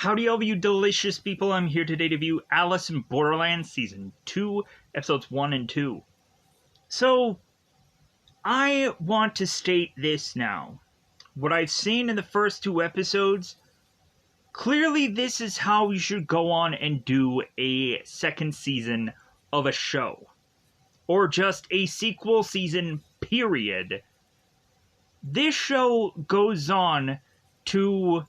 Howdy, all of you delicious people. I'm here today to view Alice in Borderlands Season 2, Episodes 1 and 2. So, I want to state this now. What I've seen in the first two episodes, clearly this is how we should go on and do a second season of a show. Or just a sequel season, period. This show goes on to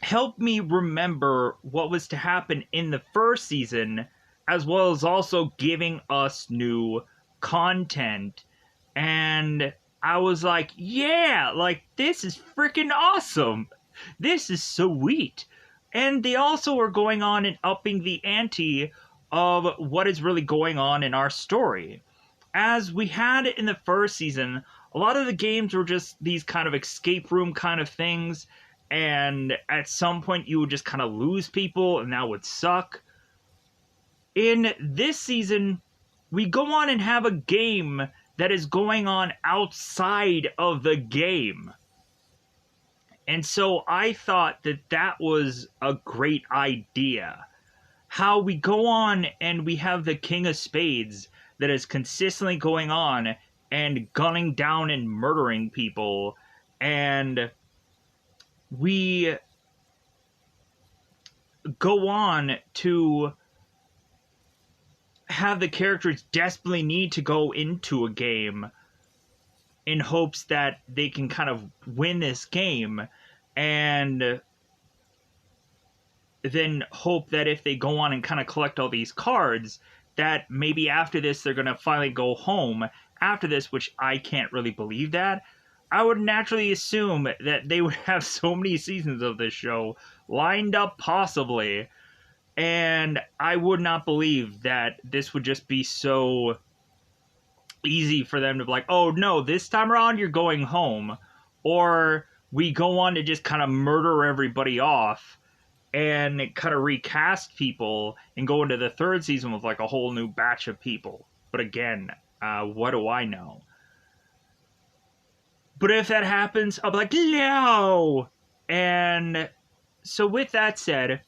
help me remember what was to happen in the first season, as well as also giving us new content. And I was like, yeah, like, this is freaking awesome. This is sweet. And they also are going on and upping the ante of what is really going on in our story. As we had in the first season, a lot of the games were just these kind of escape room kind of things, and at some point you would just kind of lose people, and that would suck. In this season, we go on and have a game that is going on outside of the game. And so I thought that that was a great idea. How we go on and we have the King of Spades that is consistently going on and gunning down and murdering people, and we go on to have the characters desperately need to go into a game in hopes that they can kind of win this game, and then hope that if they go on and kind of collect all these cards, that maybe after this they're going to finally go home after this, which I can't really believe that. I would naturally assume that they would have so many seasons of this show lined up possibly, and I would not believe that this would just be so easy for them to be like, oh no, this time around you're going home, or we go on to just kind of murder everybody off and kind of recast people and go into the third season with like a whole new batch of people. But again, what do I know? But if that happens, I'll be like, no! And so with that said,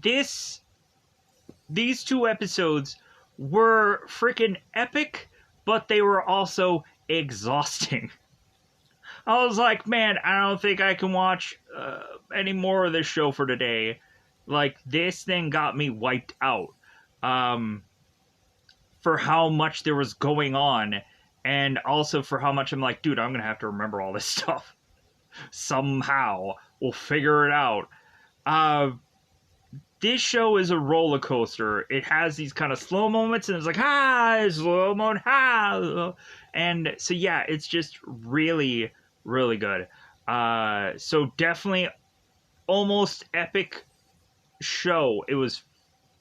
these two episodes were freaking epic, but they were also exhausting. I was like, man, I don't think I can watch any more of this show for today. Like, this thing got me wiped out for how much there was going on. And also for how much I'm like, dude, I'm going to have to remember all this stuff. Somehow. We'll figure it out. This show is a roller coaster. It has these kind of slow moments, and it's like, slow moment, And so, yeah, it's just really, really good. So definitely almost epic show. It was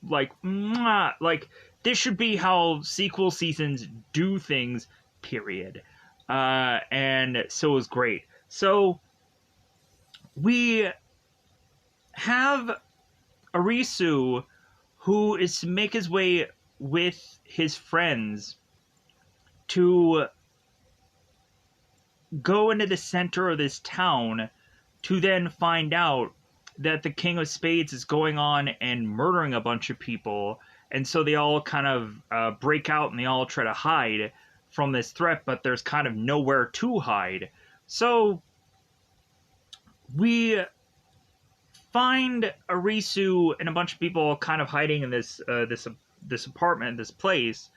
like, this should be how sequel seasons do things, period. And so it was great. So we have Arisu, who is to make his way with his friends to go into the center of this town to then find out that the King of Spades is going on and murdering a bunch of people. And so they all kind of break out and they all try to hide from this threat, but there's kind of nowhere to hide. So we find Arisu and a bunch of people kind of hiding in this apartment, this place,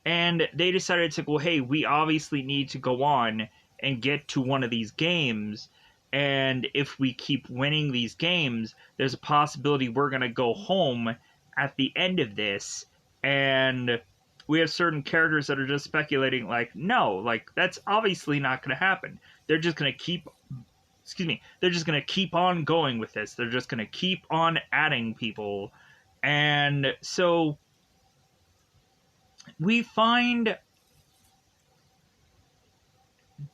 and they decided to go, hey, we obviously need to go on and get to one of these games, and if we keep winning these games, there's a possibility we're going to go home at the end of this. And we have certain characters that are just speculating, like, no, like, that's obviously not going to happen. They're just going to keep, they're just going to keep on going with this. They're just going to keep on adding people. And so we find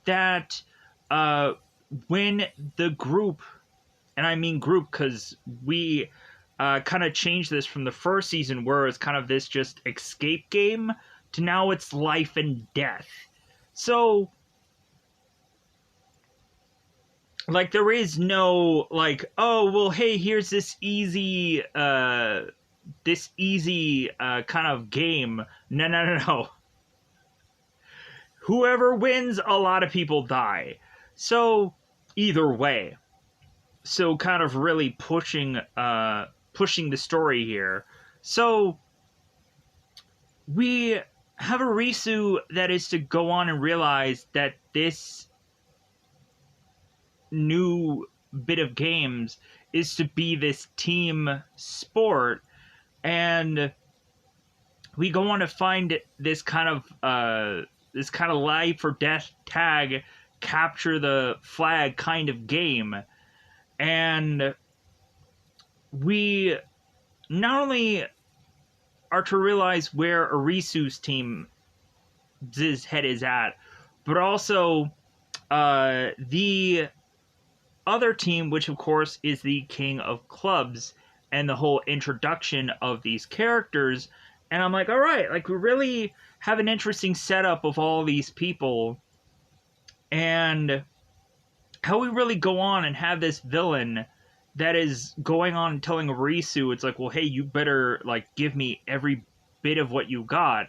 that when the group, and I mean group because we kind of changed this from the first season where it's kind of this just escape game to now it's life and death. So like there is no like, oh well, hey, here's this easy kind of game. No, no, no, no. Whoever wins, a lot of people die. So either way, so kind of really pushing the story here. So we have a Risu that is to go on and realize that this new bit of games is to be this team sport, and we go on to find this kind of life or death tag, capture the flag kind of game. And we not only are to realize where Arisu's team's head is at, but also the other team, which of course is the King of Clubs, and the whole introduction of these characters. And I'm like, all right, like we really have an interesting setup of all these people, and how we really go on and have this villain that is going on and telling Risu, it's like, well, hey, you better like give me every bit of what you got,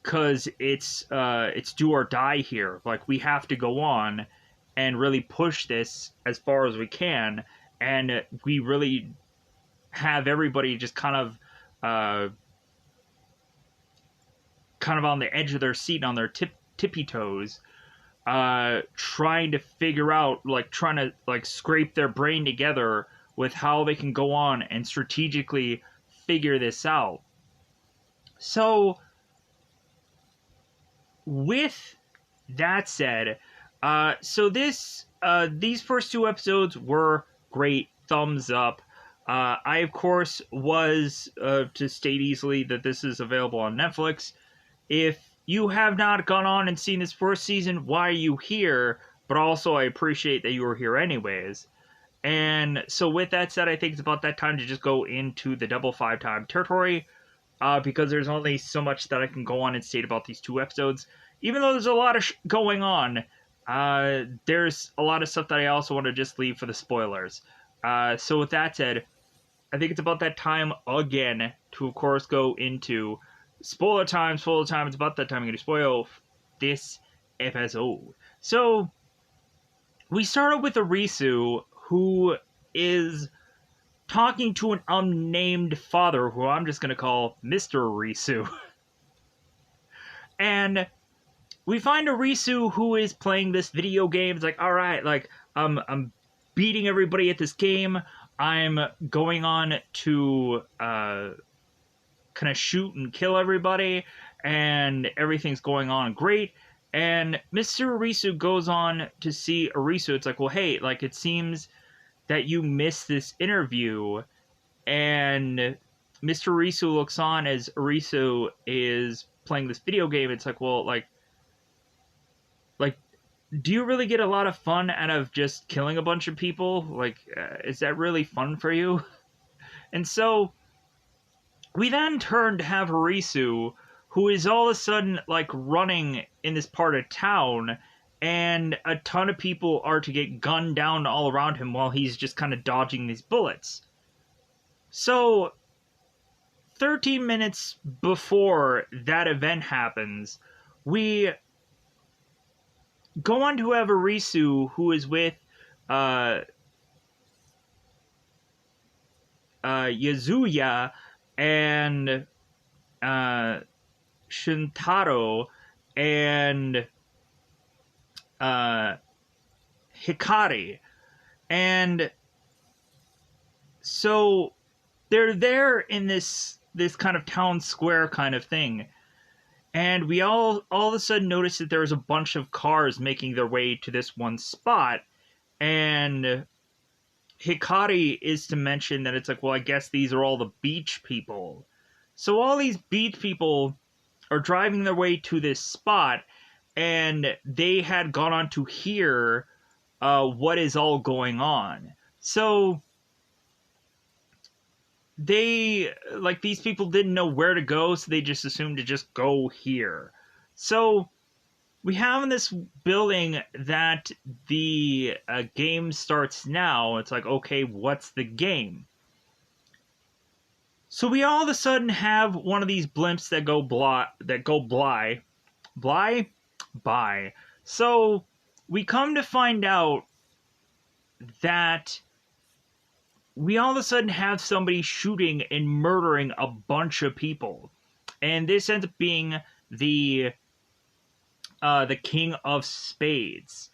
because it's do or die here. Like we have to go on and really push this as far as we can, and we really have everybody just kind of on the edge of their seat, on their tippy toes, trying to figure out, like trying to like scrape their brain together with how they can go on and strategically figure this out. So with that said, so these first two episodes were great, thumbs up. I of course was to state easily that this is available on Netflix. If you have not gone on and seen this first season, why are you here? But also, I appreciate that you were here anyways. And so with that said, I think it's about that time to just go into the double 5-time territory, because there's only so much that I can go on and state about these two episodes. Even though there's a lot of going on, there's a lot of stuff that I also want to just leave for the spoilers. So with that said, I think it's about that time again to, of course, go into spoiler time. It's about that time I'm going to spoil this episode. So, we started with Arisu, who is talking to an unnamed father, who I'm just going to call Mr. Arisu. And we find Arisu, who is playing this video game. It's like, alright, like, I'm beating everybody at this game. I'm going on to kind of shoot and kill everybody, and everything's going on great. And Mr. Arisu goes on to see Arisu. It's like, well, hey, like it seems that you missed this interview. And Mr. Arisu looks on as Arisu is playing this video game. It's like, well, like do you really get a lot of fun out of just killing a bunch of people? Like, is that really fun for you? And so we then turn to have Arisu, who is all of a sudden like running in this part of town, and a ton of people are to get gunned down all around him while he's just kind of dodging these bullets. So 13 minutes before that event happens, we go on to have Arisu, who is with Yazuya and Shintaro and Hikari. And so they're there in this kind of town square kind of thing. And we all of a sudden notice that there's a bunch of cars making their way to this one spot. And Hikari is to mention that it's like, well, I guess these are all the beach people. So all these beach people are driving their way to this spot, and they had gone on to hear what is all going on. So they, like, these people didn't know where to go, so they just assumed to just go here. So we have in this building that the game starts now. It's like, okay, what's the game? So we all of a sudden have one of these blimps that go by. So we come to find out that we all of a sudden have somebody shooting and murdering a bunch of people, and this ends up being the King of Spades,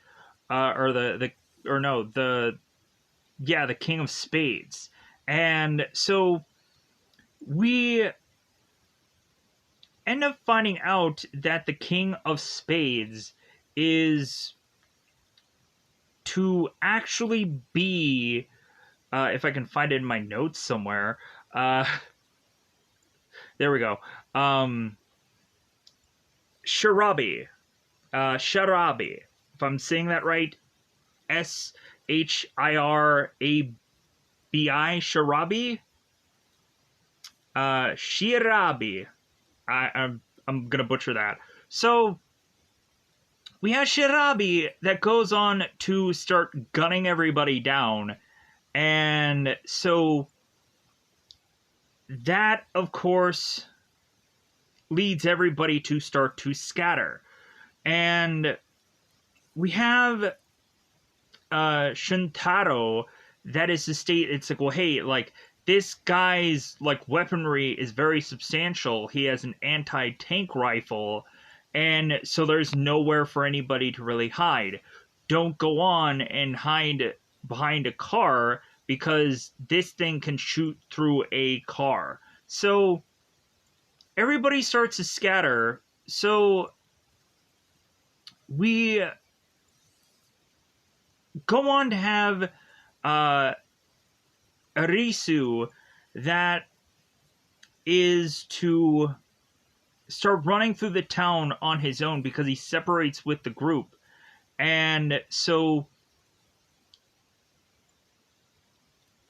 or the King of Spades, and so we end up finding out that the King of Spades is to actually be, if I can find it in my notes somewhere, there we go, Shirabi, if I'm saying that right, Shirabi, Shirabi. I'm gonna butcher that. So we have Shirabi that goes on to start gunning everybody down, and so that, of course, leads everybody to start to scatter. And we have Shuntaro that is to state, it's like, well, hey, like, this guy's like weaponry is very substantial. He has an anti-tank rifle, and so there's nowhere for anybody to really hide. Don't go on and hide behind a car because this thing can shoot through a car. So everybody starts to scatter. So we go on to have Arisu that is to start running through the town on his own because he separates with the group. And so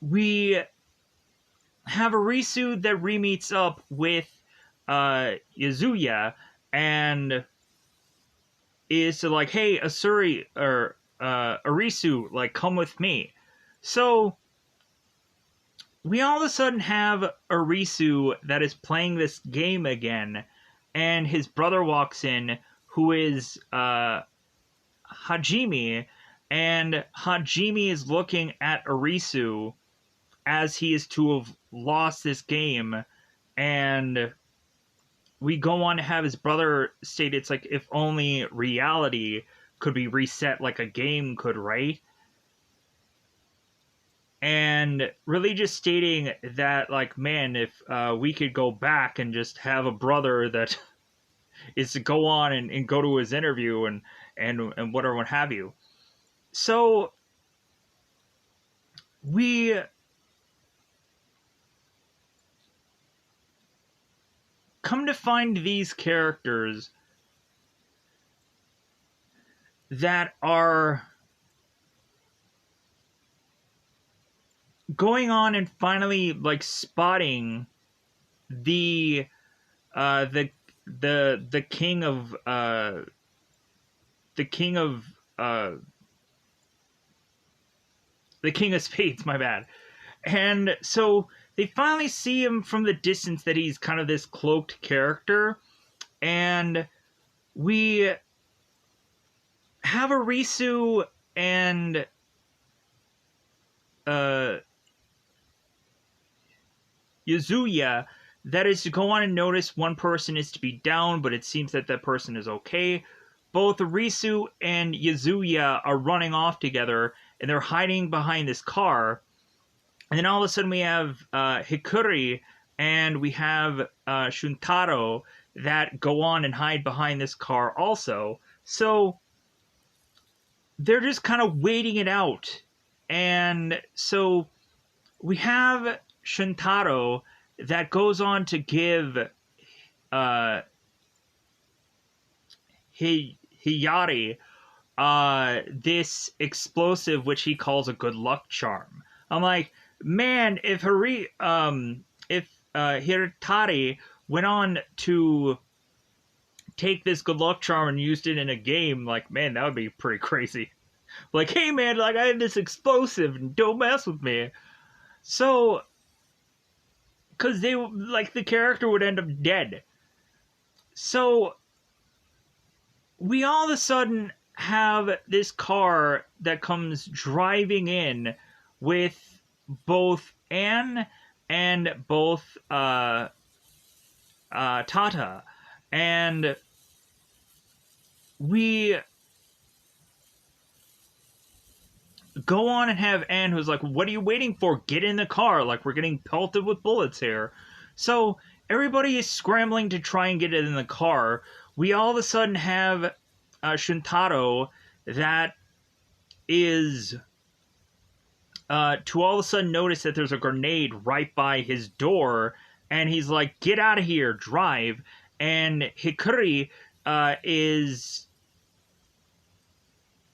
we have Arisu that re-meets up with Yazuya and is to like, hey, Asuri, or Arisu, like, come with me. So we all of a sudden have Arisu that is playing this game again, and his brother walks in, who is Hajime, and Hajime is looking at Arisu as he is to have lost this game, and we go on to have his brother state, it's like, if only reality could be reset like a game could, right? And really just stating that, like, man, if we could go back and just have a brother that is to go on and go to his interview and whatever, what have you. So we come to find these characters that are going on and finally, like, spotting the king of the king of spades, my bad. And so they finally see him from the distance, that he's kind of this cloaked character, and we have Arisu and Yazuya that is to go on and notice one person is to be down, but it seems that that person is okay. Both Arisu and Yazuya are running off together, and they're hiding behind this car. And then all of a sudden we have Hikuri and we have Shuntaro that go on and hide behind this car also. So they're just kind of waiting it out. And so we have Shuntaro that goes on to give Hiyari this explosive, which he calls a good luck charm. I'm like, man, if Hiratari went on to take this good luck charm and used it in a game, like, man, that would be pretty crazy. Like, hey man, like, I have this explosive and don't mess with me. So, because they, like, the character would end up dead. So, we all of a sudden have this car that comes driving in with both Anne and both Tata. And we go on and have Anne, who's like, what are you waiting for? Get in the car. Like, we're getting pelted with bullets here. So everybody is scrambling to try and get it in the car. We all of a sudden have Shintaro that is to all of a sudden notice that there's a grenade right by his door, and he's like, get out of here, drive. And Hikari is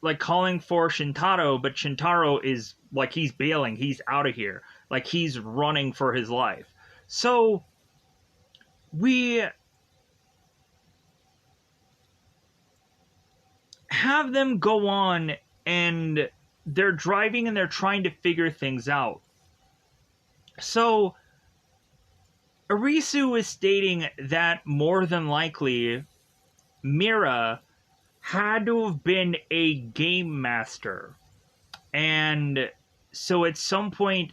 like calling for Shintaro, but Shintaro is like, he's bailing, he's out of here, like he's running for his life. So we have them go on, and they're driving and they're trying to figure things out. So Arisu is stating that more than likely Mira had to have been a game master. And so at some point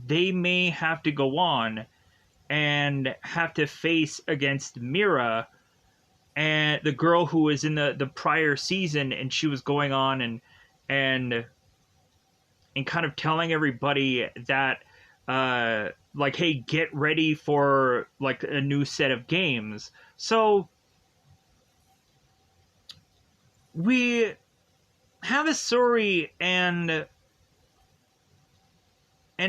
they may have to go on and have to face against Mira, and the girl who was in the prior season, and she was going on and kind of telling everybody that like, hey, get ready for like a new set of games. So we have a story and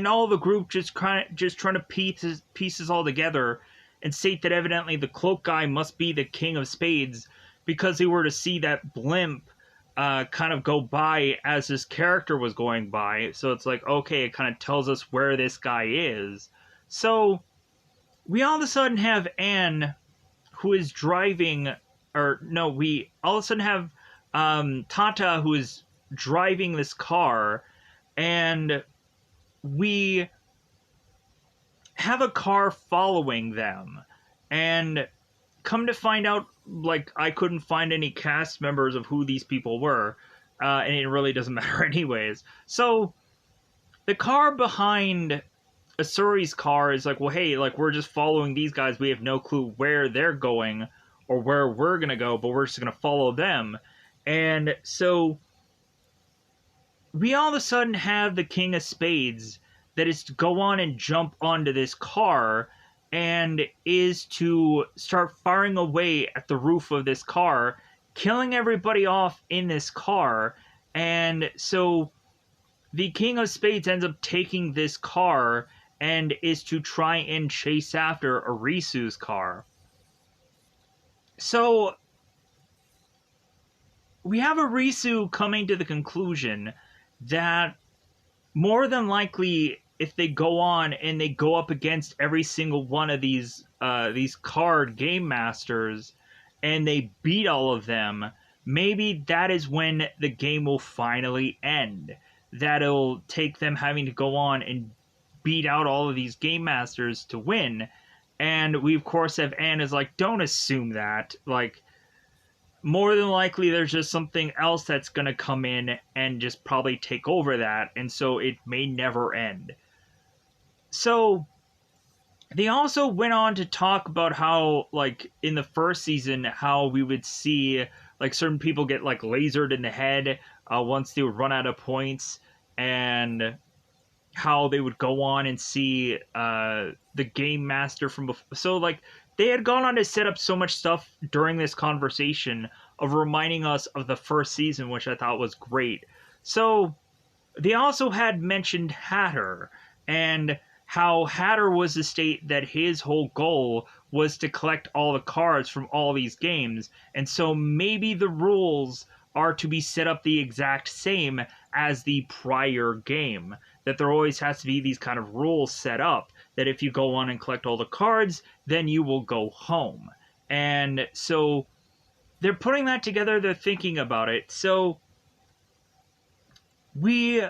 all the group just trying to pieces all together and state that evidently the cloak guy must be the King of Spades, because they were to see that blimp kind of go by as this character was going by. So it's like, okay, it kind of tells us where this guy is. So we all of a sudden have Anne, who is driving, or no, we all of a sudden have Tata, who is driving this car, and we have a car following them. And come to find out, like, I couldn't find any cast members of who these people were, and it really doesn't matter anyways. So the car behind Asuri's car is like, well, hey, like, we're just following these guys. We have no clue where they're going or where we're gonna go, but we're just gonna follow them. And so we all of a sudden have the King of Spades that is to go on and jump onto this car and is to start firing away at the roof of this car, killing everybody off in this car. And so the King of Spades ends up taking this car and is to try and chase after Arisu's car. So we have Arisu coming to the conclusion that more than likely, if they go on and they go up against every single one of these card game masters and they beat all of them, maybe that is when the game will finally end. That'll take them having to go on and beat out all of these game masters to win. And we of course have Anne is like, don't assume that. Like, more than likely there's just something else that's going to come in and just probably take over that, and so it may never end. So they also went on to talk about how, like, in the first season, how we would see, like, certain people get, like, lasered in the head once they would run out of points, and how they would go on and see the game master from before. So, like, they had gone on to set up so much stuff during this conversation of reminding us of the first season, which I thought was great. So they also had mentioned Hatter, and how Hatter was to state that his whole goal was to collect all the cards from all these games, and so maybe the rules are to be set up the exact same as the prior game. That there always has to be these kind of rules set up, that if you go on and collect all the cards, then you will go home. And so they're putting that together, they're thinking about it. So we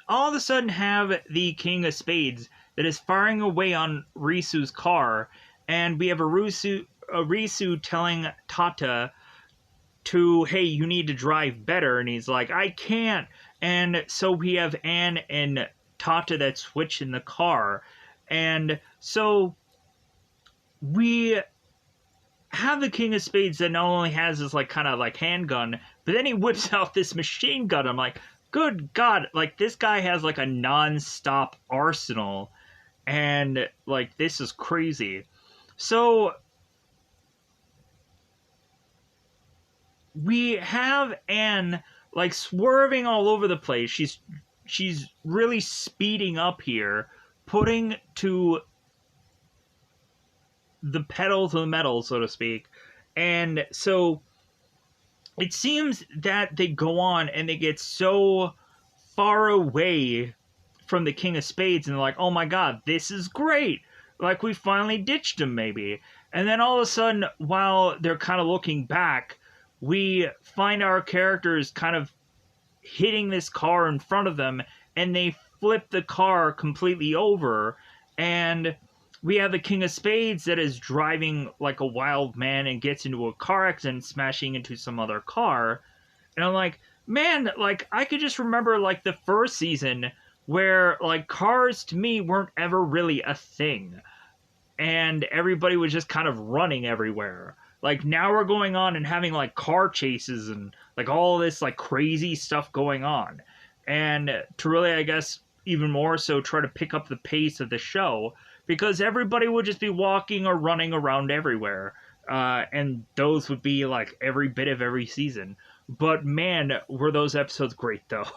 all of a sudden have the King of Spades that is firing away on Risu's car, and we have Risu telling Tata to, hey, you need to drive better, and he's like, I can't. And so we have Anne and Tata that switch in the car, and so we have the King of Spades that not only has this like kind of like handgun, but then he whips out this machine gun. I'm like, good God, like this guy has like a non-stop arsenal, and like this is crazy. So we have Anne like swerving all over the place. She's really speeding up here, putting to the pedal to the metal, so to speak. And so it seems that they go on and they get so far away from the King of Spades, and they're like, oh my God, this is great. Like, we finally ditched him, maybe. And then all of a sudden, while they're kind of looking back, we find our characters kind of hitting this car in front of them, and they flip the car completely over, and we have the King of Spades that is driving like a wild man and gets into a car accident, smashing into some other car. And I'm like, man, like, I could just remember, like, the first season where, like, cars to me weren't ever really a thing. And everybody was just kind of running everywhere. Like, now we're going on and having, like, car chases and, like, all this, like, crazy stuff going on. And to really, I guess, even more so try to pick up the pace of the show, because everybody would just be walking or running around everywhere. And those would be, like, every bit of every season. But, man, were those episodes great, though.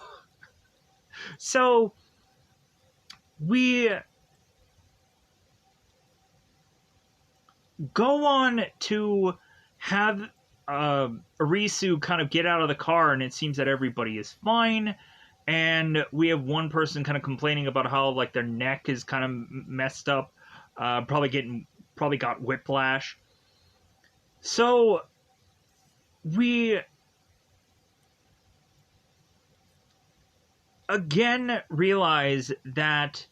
So, we go on to have Arisu kind of get out of the car, and it seems that everybody is fine. And we have one person kind of complaining about how, like, their neck is kind of messed up. Probably got whiplash. So, we again realize that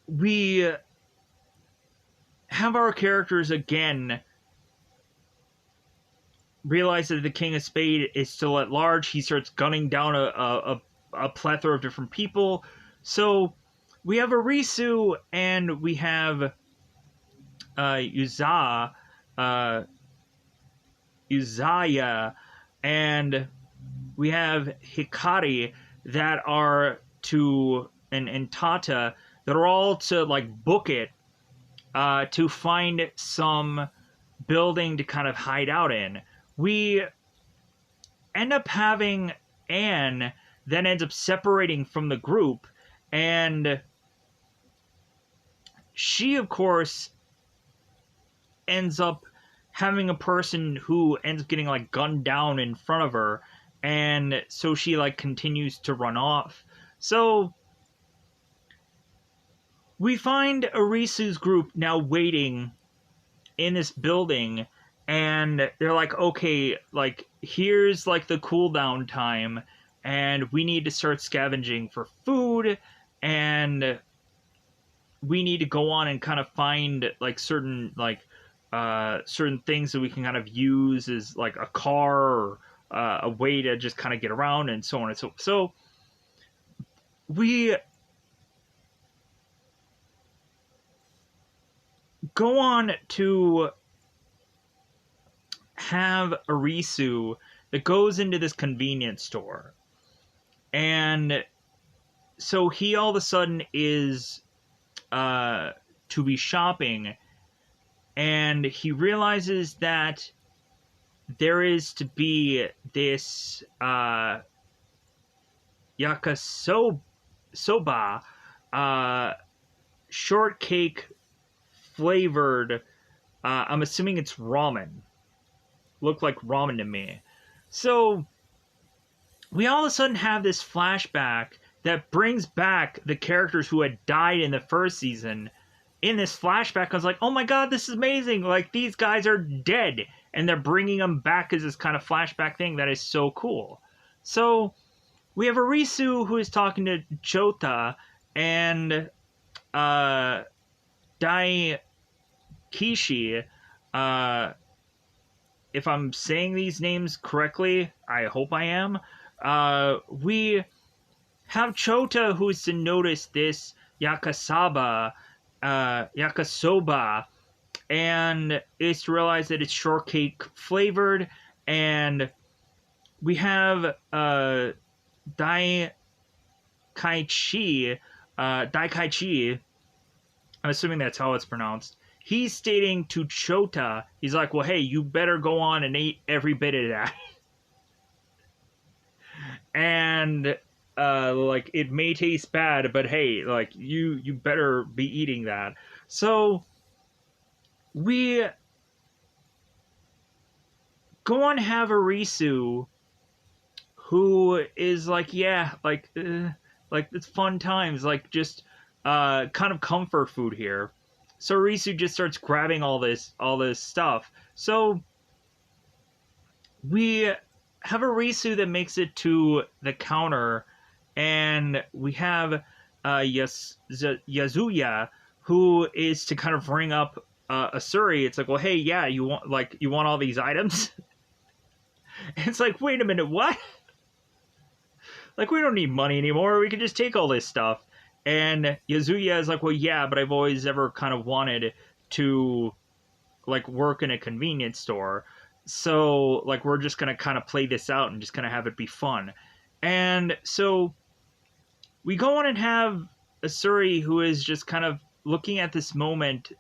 we have our characters again realize that the King of Spades is still at large. He starts gunning down a plethora of different people. So we have Arisu and we have Uzaya, and we have Hikari that are and Tata that are all to like book it to find some building to kind of hide out in. We end up having Anne then ends up separating from the group, and she, of course, ends up having a person who ends up getting, like, gunned down in front of her, and so she, like, continues to run off. So we find Arisu's group now waiting in this building, and they're like, okay, like, here's, like, the cooldown time, and we need to start scavenging for food, and we need to go on and kind of find, like, certain things that we can kind of use as, like, a car or a way to just kind of get around and so on and so forth. So we go on to have Arisu that goes into this convenience store. And so he all of a sudden is to be shopping, and he realizes that there is to be this yakisoba shortcake flavored, I'm assuming it's ramen. Looked like ramen to me. So we all of a sudden have this flashback that brings back the characters who had died in the first season, in this flashback, I was like, oh my god, this is amazing. Like, these guys are dead. And they're bringing them back as this kind of flashback thing that is so cool. So, we have Arisu who is talking to Chota and Daikishi. If I'm saying these names correctly, I hope I am. We have Chota who's to notice this yakisoba, and is to realize that it's shortcake flavored, and we have Daikaichi, Daikaichi, I'm assuming that's how it's pronounced. He's stating to Chota, he's like, well, hey, you better go on and eat every bit of that. And like, it may taste bad, but hey, like, you better be eating that. So we go on have Arisu, who is like, yeah, like it's fun times, like, just kind of comfort food here. So Arisu just starts grabbing all this stuff. So we have Arisu that makes it to the counter, and we have Yazuya, who is to kind of ring up Asuri. It's like, well, hey, yeah, you want all these items? It's like, wait a minute, what? Like, we don't need money anymore. We can just take all this stuff. And Yazuya is like, well, yeah, but I've always ever kind of wanted to, like, work in a convenience store. So, like, we're just going to kind of play this out and just kind of have it be fun. And so we go on and have Asuri, who is just kind of looking at this moment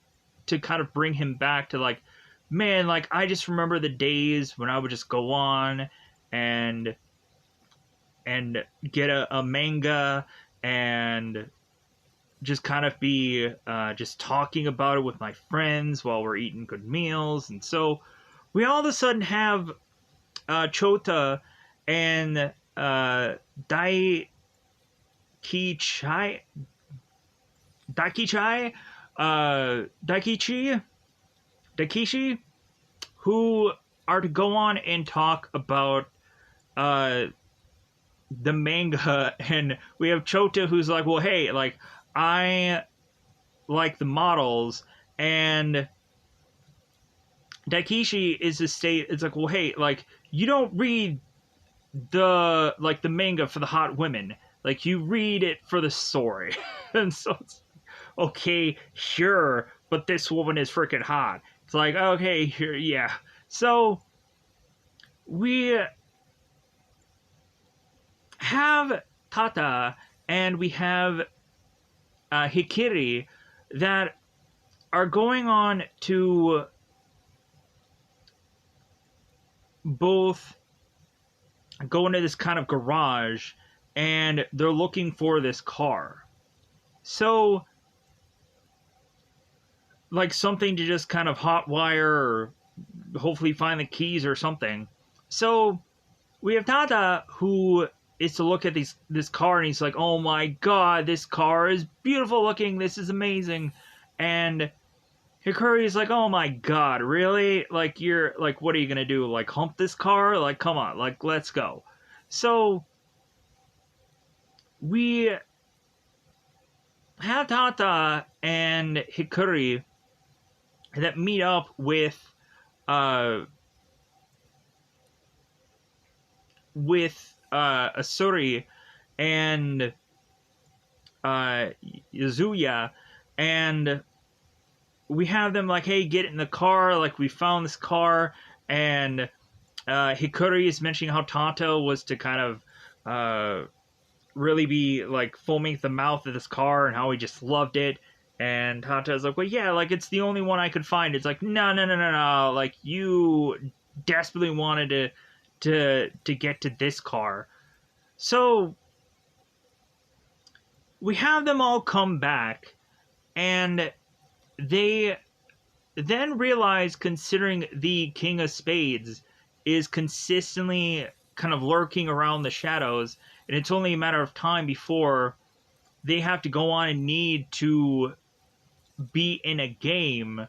to kind of bring him back to, like, man, like, I just remember the days when I would just go on and get a manga and just kind of be just talking about it with my friends while we're eating good meals. And so we all of a sudden have Chota and Daikichi, who are to go on and talk about the manga. And we have Chota who's like, well, hey, like, I like the models, and Daikishi is the state, it's like, well, hey, like, you don't read the manga for the hot women, like, you read it for the story. And so it's okay, sure, but this woman is freaking hot. It's like, okay, here, yeah. So we have Tata and we have Hikiri that are going on to both go into this kind of garage, and they're looking for this car. So, like, something to just kind of hotwire or hopefully find the keys or something. So we have Tata, who is to look at this car, and he's like, oh my god, this car is beautiful looking, this is amazing. And Hikari is like, oh my god, really? Like, you're, like, what are you gonna do? Like, hump this car? Like, come on, like, let's go. So we have Tata and Hikari that meet up with Asuri and Yazuya, and we have them like, hey, get in the car, like, we found this car. And Hikari is mentioning how Tata was to kind of really be like foaming at the mouth of this car and how he just loved it. And Tata's like, well, yeah, like, it's the only one I could find. It's like, no, like, you desperately wanted to get to this car. So we have them all come back, and they then realize, considering the King of Spades is consistently kind of lurking around the shadows, and it's only a matter of time before they have to go on and need to be in a game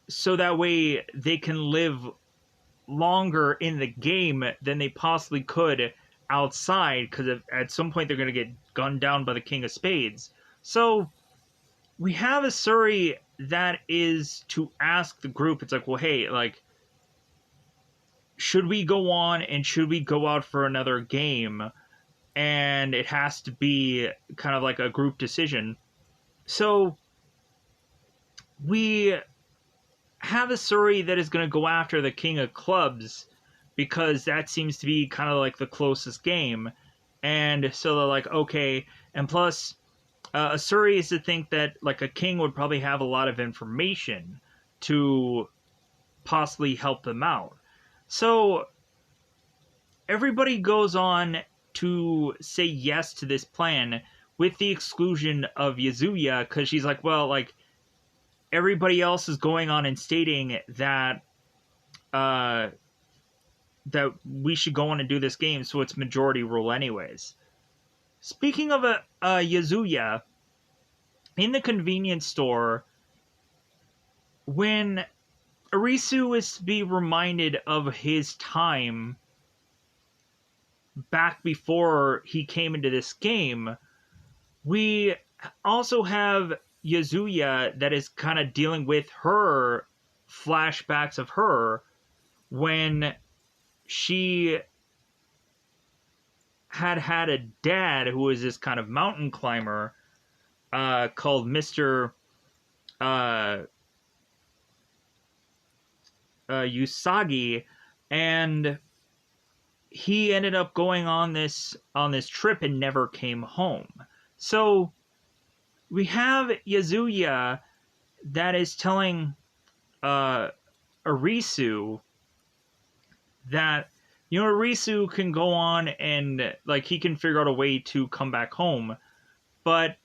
so that way they can live longer in the game than they possibly could outside, because at some point they're going to get gunned down by the King of Spades. So we have a Suri that is to ask the group, it's like, well, hey, like, should we go on and should we go out for another game? And it has to be kind of like a group decision. So we have a Suri that is going to go after the King of Clubs because that seems to be kind of like the closest game. And so they're like, okay. And plus, Asuri is to think that like a king would probably have a lot of information to possibly help them out. So everybody goes on to say yes to this plan with the exclusion of Yazuya, because she's like, well, like, everybody else is going on and stating that that we should go on and do this game, so it's majority rule anyways. Speaking of a Yazuya, in the convenience store, when Arisu is to be reminded of his time back before he came into this game, we also have Yazuya that is kind of dealing with her flashbacks of her when she had a dad who was this kind of mountain climber called Mr. Usagi, and he ended up going on this trip and never came home. So we have Yazuya that is telling Arisu that, you know, Arisu can go on and like he can figure out a way to come back home, but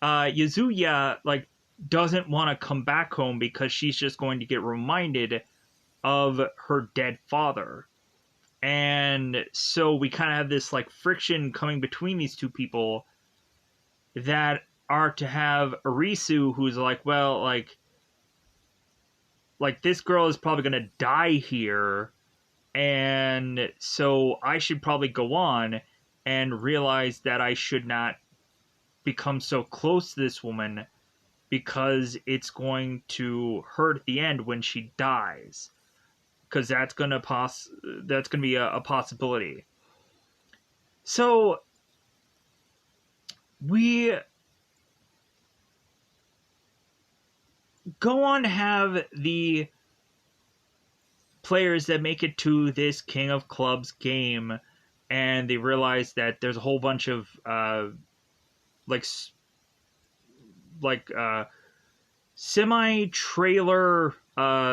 Yazuya like doesn't want to come back home because she's just going to get reminded of her dead father. And so we kind of have this like friction coming between these two people that are to have Arisu, who's like, well, like this girl is probably going to die here, and so I should probably go on and realize that I should not become so close to this woman because it's going to hurt at the end when she dies, because that's gonna be a possibility. So we go on to have the players that make it to this King of Clubs game, and they realize that there's a whole bunch of semi-trailer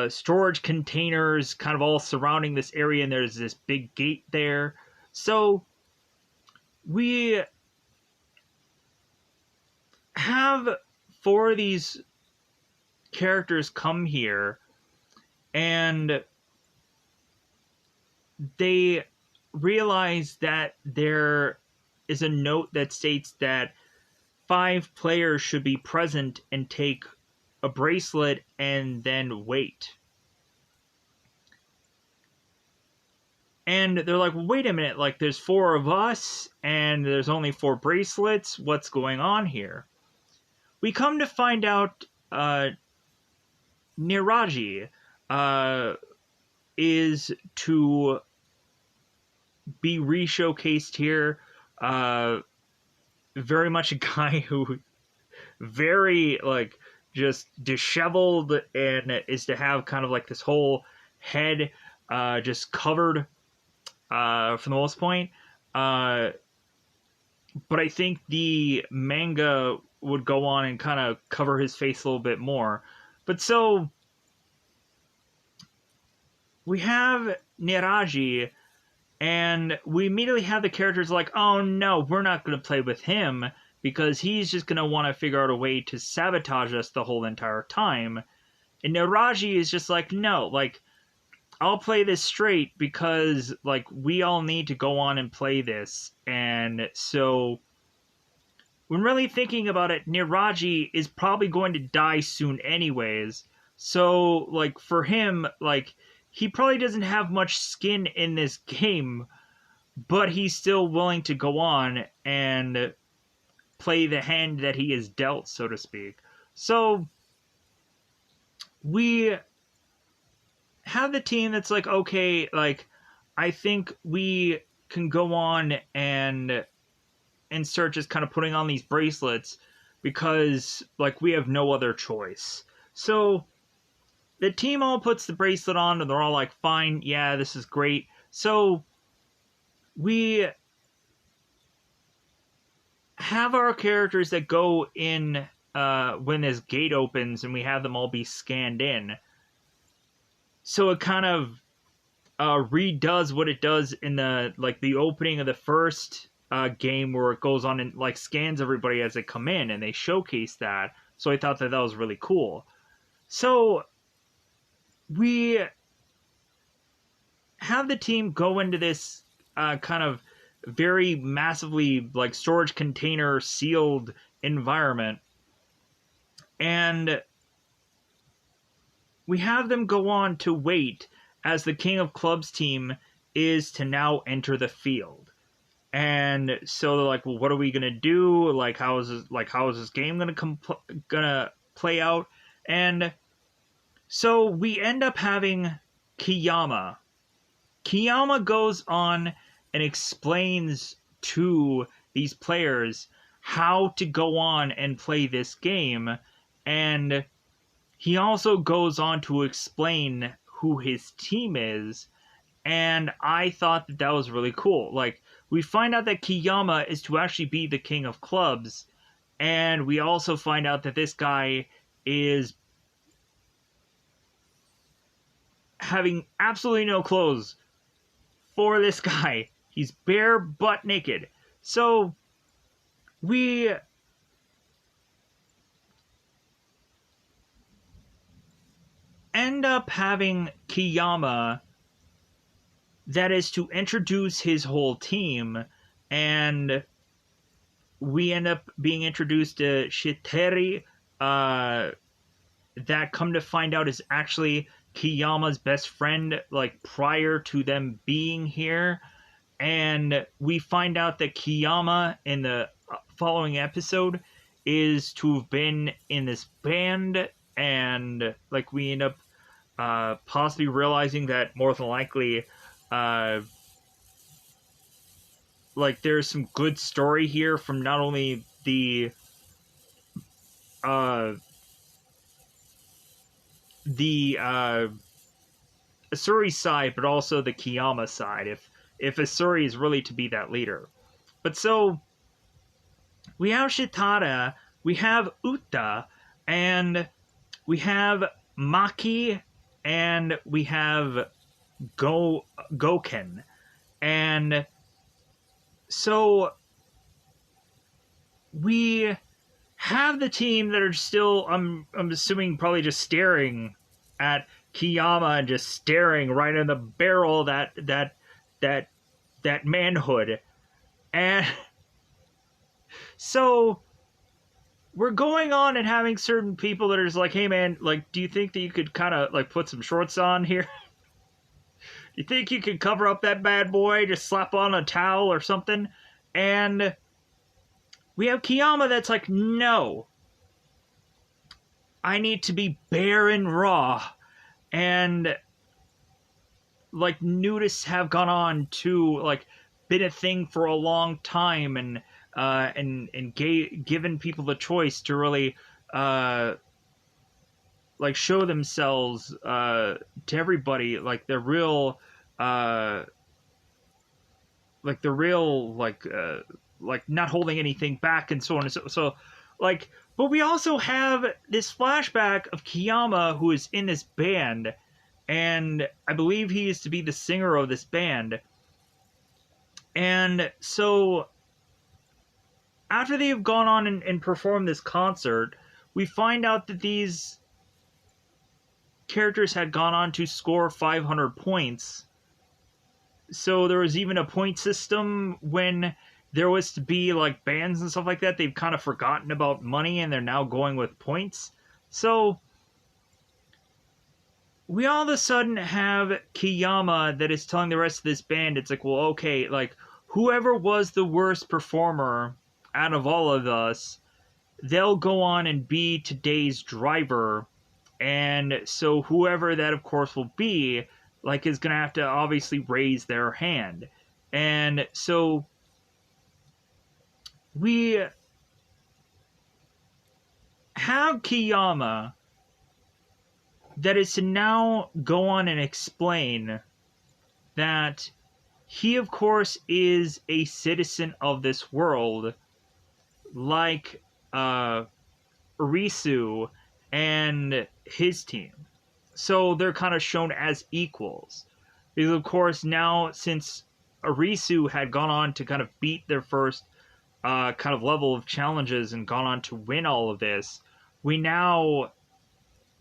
storage containers kind of all surrounding this area, and there's this big gate there. So we have 4 of these characters come here, and they realize that there is a note that states that 5 players should be present and take a bracelet and then wait. And they're like, well, wait a minute, like there's 4 of us and there's only 4 bracelets. What's going on here? We come to find out Niraji is to be re-showcased here. Very much a guy who very like just disheveled and is to have kind of like this whole head just covered for the most point. But I think the manga would go on and kind of cover his face a little bit more. But so we have Niraji, and we immediately have the characters like, oh no, we're not going to play with him because he's just going to want to figure out a way to sabotage us the whole entire time. And Niraji is just like, no, like, I'll play this straight because, like, we all need to go on and play this. And so when really thinking about it, Niraji is probably going to die soon anyways. So, like, for him, like, he probably doesn't have much skin in this game, but he's still willing to go on and play the hand that he is dealt, so to speak. So, we have the team that's like, okay, like, I think we can go on and start just kind of putting on these bracelets because, like, we have no other choice. So the team all puts the bracelet on and they're all like, fine, yeah, this is great. So we have our characters that go in when this gate opens and we have them all be scanned in. So it kind of redoes what it does in the opening of the first game, where it goes on and like scans everybody as they come in, and they showcase that. So I thought that was really cool. So we have the team go into this kind of very massively like storage container sealed environment, and we have them go on to wait as the King of Clubs team is to now enter the field. And so they're like, well, what are we gonna do? Like, how is this game gonna play out? And so we end up having Kiyama. Kiyama goes on and explains to these players how to go on and play this game, and he also goes on to explain who his team is, and I thought that was really cool. Like, we find out that Kiyama is to actually be the King of Clubs, and we also find out that this guy is having absolutely no clothes for this guy. He's bare butt naked. So we end up having Kiyama that is to introduce his whole team, and we end up being introduced to Shiteri, that come to find out is actually Kiyama's best friend, like, prior to them being here. And we find out that Kiyama in the following episode is to have been in this band, and like we end up possibly realizing that more than likely like there's some good story here from not only the Asuri side, but also the Kiyama side, if Asuri is really to be that leader. But so we have Shitara, we have Uta, and we have Maki, and we have Goken. And so we have the team that are still, I'm assuming, probably just staring at Kiyama and just staring right in the barrel of that manhood. And so we're going on and having certain people that are just like, hey man, like, do you think that you could kind of like put some shorts on here? You think you could cover up that bad boy, just slap on a towel or something? And we have Kiyama that's like, no, I need to be bare and raw. And like nudists have gone on to like been a thing for a long time, and given people the choice to really like show themselves to everybody, like the real like not holding anything back, and so on and so like. But we also have this flashback of Kiyama, who is in this band, and I believe he is to be the singer of this band. And so after they've gone on and performed this concert, we find out that these characters had gone on to score 500 points. So there was even a point system when there was to be like bans and stuff like that, they've kind of forgotten about money and they're now going with points. So we all of a sudden have Kiyama that is telling the rest of this band, it's like, well, okay, like, whoever was the worst performer out of all of us, they'll go on and be today's driver. And so whoever that, of course, will be, like, is going to have to obviously raise their hand. And so we have Kiyama that is to now go on and explain that he, of course, is a citizen of this world, like Arisu and his team. So they're kind of shown as equals. Because, of course, now since Arisu had gone on to kind of beat their first kind of level of challenges and gone on to win all of this, we now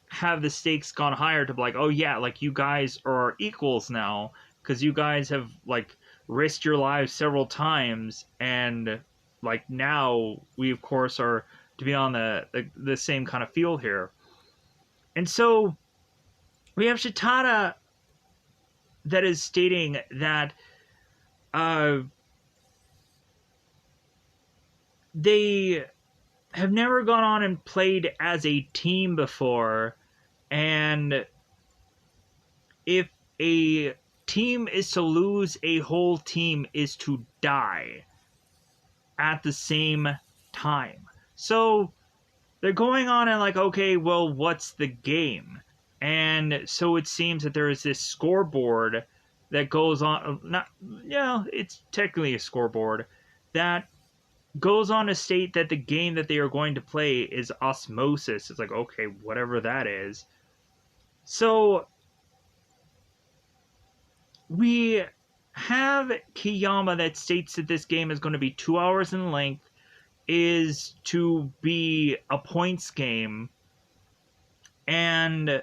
have the stakes gone higher to be like, oh yeah, like, you guys are equals now, because you guys have, like, risked your lives several times, and, like, now we, of course, are to be on the same kind of field here. And so we have Shitada that is stating that they have never gone on and played as a team before, and if a team is to lose, a whole team is to die at the same time. So they're going on and like, okay, well, what's the game? And so it seems that there is this scoreboard that goes on, it's technically a scoreboard that goes on to state that the game that they are going to play is Osmosis. It's like, okay, whatever that is. So we have Kiyama that states that this game is going to be 2 hours in length, is to be a points game, and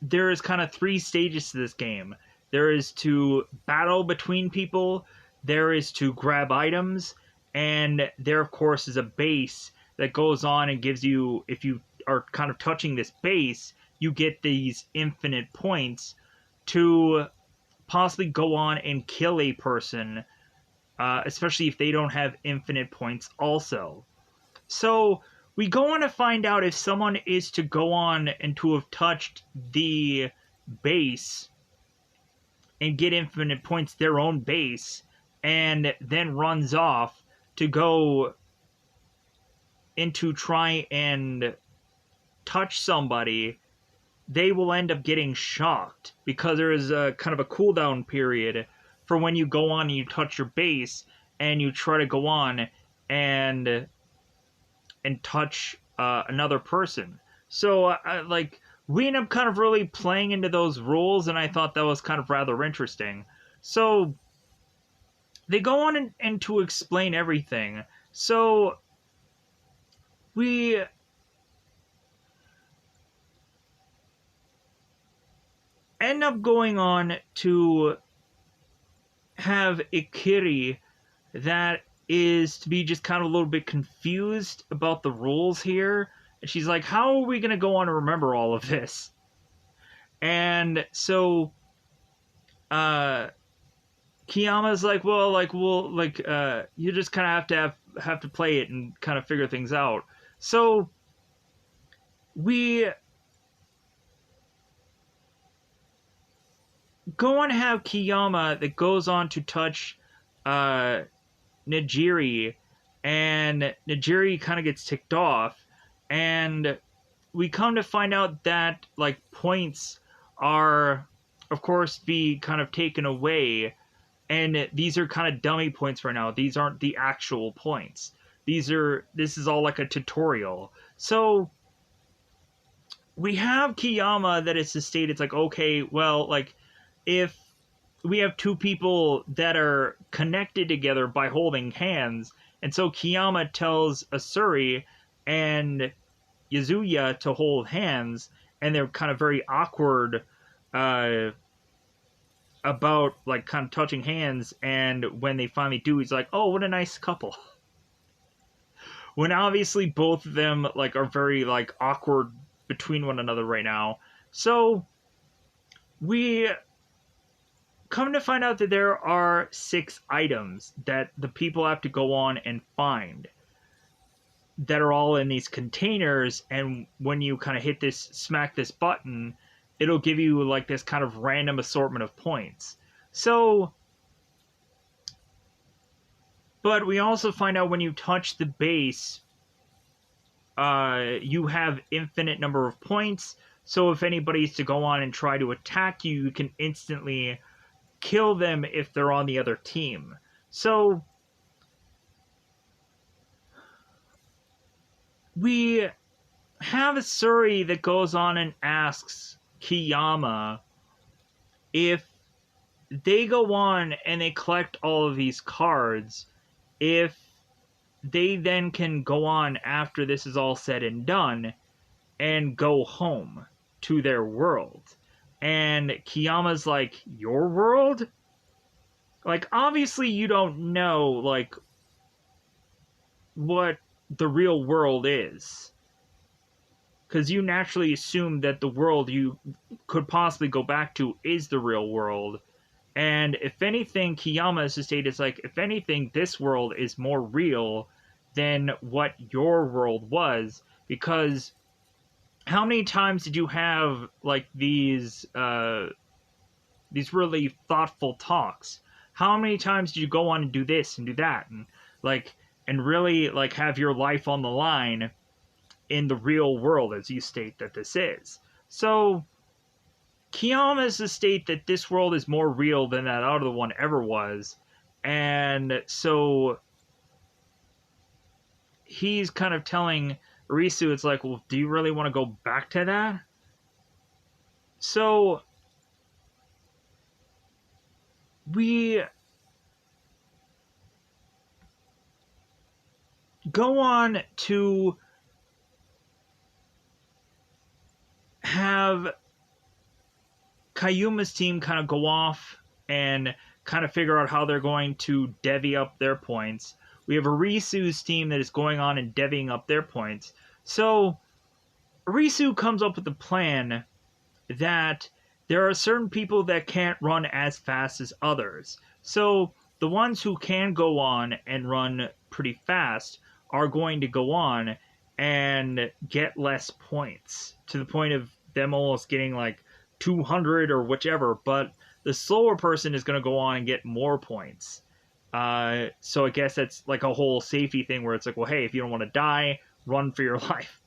there is kind of 3 stages to this game. There is to battle between people, there is to grab items, and there, of course, is a base that goes on and gives you, if you are kind of touching this base, you get these infinite points to possibly go on and kill a person, especially if they don't have infinite points also. So we go on to find out if someone is to go on and to have touched the base and get infinite points, their own base, and then runs off to go into try and touch somebody, they will end up getting shocked because there is a kind of a cooldown period for when you go on and you touch your base and you try to go on and touch another person. So like, we end up kind of really playing into those rules, and I thought that was kind of rather interesting. So they go on and to explain everything. So we end up going on to have Ikiri that is to be just kind of a little bit confused about the rules here. And she's like, how are we going to go on to remember all of this? And so Kiyama's like, well, you just kind of have to play it and kind of figure things out. So we go on to have Kiyama that goes on to touch Nijiri, and Nijiri kind of gets ticked off, and we come to find out that, like, points are, of course, be kind of taken away, and these are kind of dummy points right now. These aren't the actual points. This is all like a tutorial. So we have Kiyama that is to state, it's like, okay, well, like, if we have 2 people that are connected together by holding hands, and so Kiyama tells Asuri and Yazuya to hold hands, and they're kind of very awkward about like kind of touching hands, and when they finally do, he's like, "Oh, what a nice couple." When obviously both of them like are very like awkward between one another right now. So we come to find out that there are 6 items that the people have to go on and find that are all in these containers, and when you kind of smack this button, it'll give you like this kind of random assortment of points. So, but we also find out when you touch the base, you have infinite number of points. So if anybody's to go on and try to attack you, you can instantly kill them if they're on the other team. So we have a Suri that goes on and asks Kiyama if they go on and they collect all of these cards, if they then can go on after this is all said and done and go home to their world. And Kiyama's like, your world? Like, obviously you don't know, like, what the real world is. Because you naturally assume that the world you could possibly go back to is the real world. And if anything, Kiyama's state is like, if anything, this world is more real than what your world was. Because how many times did you have, like, these really thoughtful talks? How many times did you go on and do this and do that? And, like, and really, like, have your life on the line in the real world, as you state that this is. So Kiyama's the state that this world is more real than that other one ever was. And so he's kind of telling Risu, it's like, well, do you really want to go back to that? So we go on to have Kayuma's team kind of go off and kind of figure out how they're going to devy up their points. We have Arisu's team that is going on and devying up their points. So Arisu comes up with a plan that there are certain people that can't run as fast as others. So the ones who can go on and run pretty fast are going to go on and get less points, to the point of them almost getting like 200 or whichever, but the slower person is going to go on and get more points. So I guess that's like a whole safety thing where it's like, well, hey, if you don't want to die, run for your life.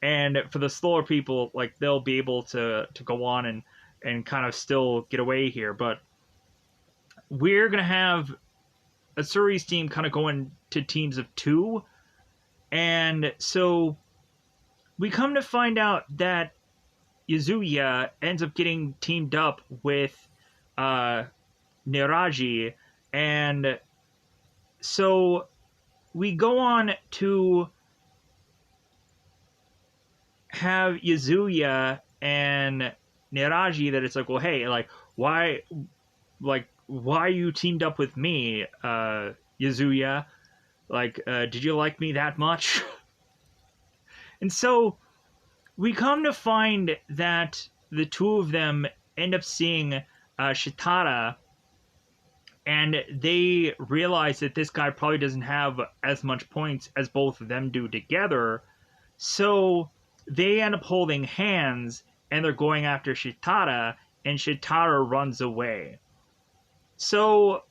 And for the slower people, like, they'll be able to go on and kind of still get away here. But we're going to have Asuri's team kind of going to teams of 2. And so we come to find out that Yuzuya ends up getting teamed up with Niraji. And so we go on to have Yuzuya and Niraji that it's like, well, hey, like, why you teamed up with me, Yuzuya? Like, did you like me that much? And so we come to find that the two of them end up seeing Shitara, and they realize that this guy probably doesn't have as much points as both of them do together. So they end up holding hands, and they're going after Shitara, and Shitara runs away. So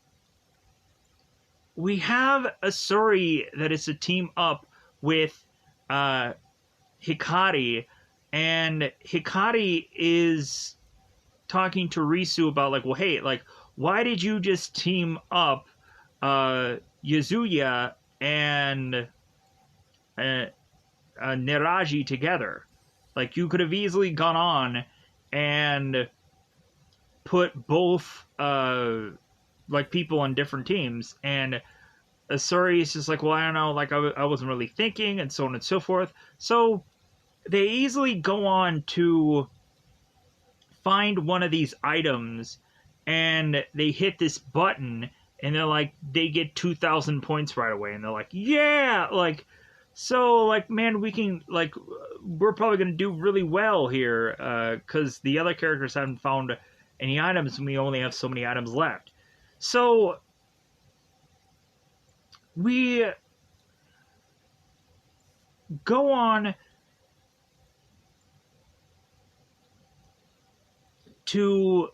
we have a Suri that is a team up with Hikari, and Hikari is talking to Risu about, like, well, hey, like, why did you just team up Yuzuya and Niraji together? Like, you could have easily gone on and put both like people on different teams. And Asuri is just like, well, I don't know, like, I wasn't really thinking, and so on and so forth. So they easily go on to find one of these items and they hit this button, and they're like, they get 2,000 points right away, and they're like, yeah, like, so, like, man, we can, like, we're probably going to do really well here, because the other characters haven't found any items, and we only have so many items left. So, we go on to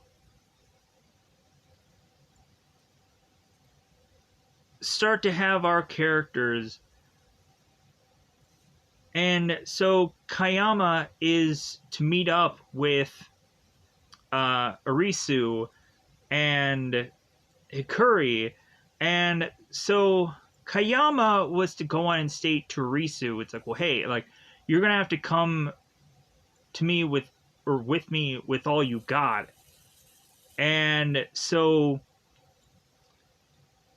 start to have our characters. And so Kayama is to meet up with Arisu and Hikuri. And so Kayama was to go on and state to Arisu, it's like, well, hey, like, you're going to have to come to me with me with all you got. And so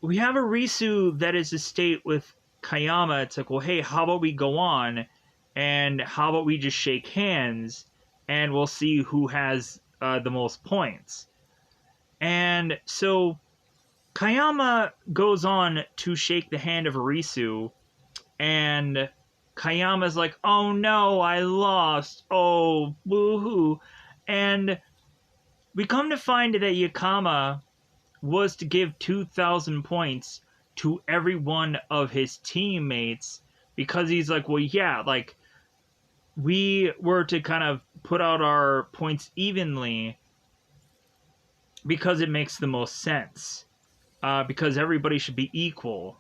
we have Arisu that is to state with Kayama, it's like, well, hey, how about we go on, and how about we just shake hands, and we'll see who has the most points. And so Kayama goes on to shake the hand of Arisu, and Kayama's like, oh no, I lost, oh, woohoo. And we come to find that Yakama was to give 2,000 points to every one of his teammates, because he's like, well, yeah, like, we were to kind of put out our points evenly because it makes the most sense, because everybody should be equal.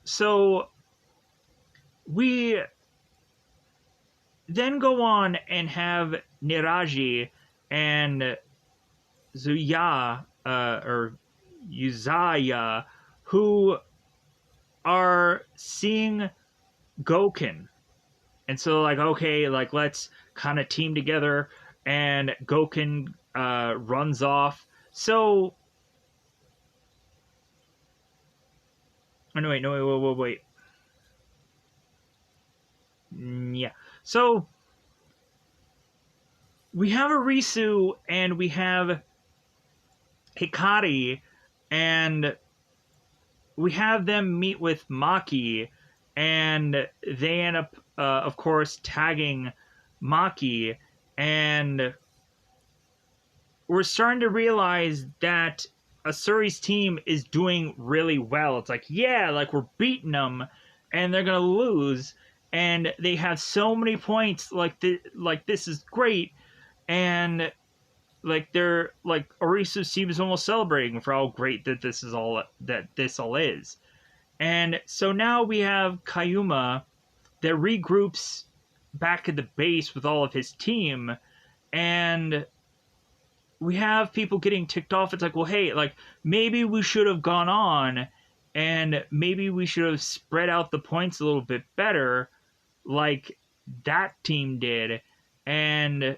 So we then go on and have Niraji and Zuya, or Yuzaya, who are seeing Goken. And so, like, okay, like, let's kind of team together, and Goken runs off. So, oh, no, wait. Yeah. So, we have Arisu, and we have Hikari, and we have them meet with Maki, and they end up, of course, tagging Maki, and we're starting to realize that Asuri's team is doing really well. It's like, yeah, like, we're beating them, and they're gonna lose, and they have so many points, like, this is great, and like, they're like, Arisu's team is almost celebrating for how great that this all is. And so now we have Kayuma that regroups back at the base with all of his team, and we have people getting ticked off. It's like, well, hey, like, maybe we should have gone on, and maybe we should have spread out the points a little bit better, like that team did. And